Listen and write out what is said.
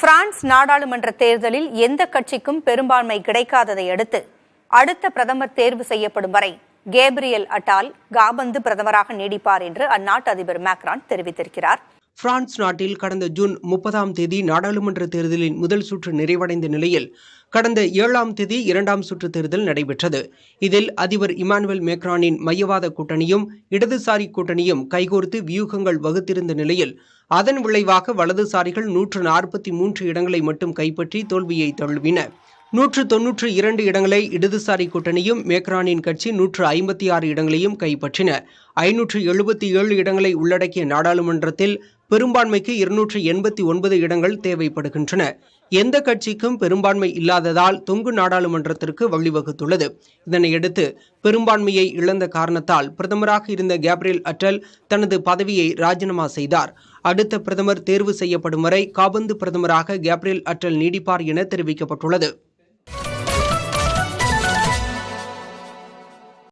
France நாடாளுமன்ற தேர்தலில் எந்த கட்சிக்கும் பெரும்பான்மை கிடைக்காததை அடுத்து அடுத்த பிரதமர் தேர்வு செய்யப்படும் வரை கேப்ரியல் அட்டால் காபந்து பிரதமராக நீடிப்பார் என்று அந்நாட்டு அதிபர் மேக்ரான் தெரிவித்திருக்கிறார். பிரான்ஸ் நாட்டில் கடந்த ஜூன் 30ஆம் தேதி நாடாளுமன்ற தேர்தலின் முதல் சுற்று நிறைவடைந்த நிலையில் கடந்த 7ஆம் தேதி 2ஆம் சுற்று தேர்தல் நடைபெற்றது. இதில் அதிபர் இமானுவேல் மேக்ரானின் மையவாத கூட்டணியும் இடதுசாரி கூட்டணியும் கைகோர்த்து வியூகங்கள் வகுத்திருந்த நிலையில் அதன் விளைவாக வலதுசாரிகள் 143 இடங்களை மட்டும் கைப்பற்றி தோல்வியை தழுவின. 192 இடங்களை இடதுசாரி கூட்டணியும் மேக்ரானின் கட்சி 156 இடங்களையும் கைப்பற்றின. 577 இடங்களை உள்ளடக்கிய நாடாளுமன்றத்தில் பெரும்பான்மைக்கு 289 இடங்கள் தேவைப்படுகின்றன. எந்த கட்சிக்கும் பெரும்பான்மை இல்லாததால் தொங்கு நாடாளுமன்றத்திற்கு வழிவகுத்துள்ளது. இதனையடுத்து பெரும்பான்மையை இழந்த காரணத்தால் பிரதமராக இருந்த கேப்ரியல் அட்டல் தனது பதவியை ராஜினாமா செய்தார். அடுத்த பிரதமர் தேர்வு செய்யப்படும் வரை காபந்து பிரதமராக கேப்ரியல் அட்டல் நீடிப்பார் என தெரிவிக்கப்பட்டுள்ளது.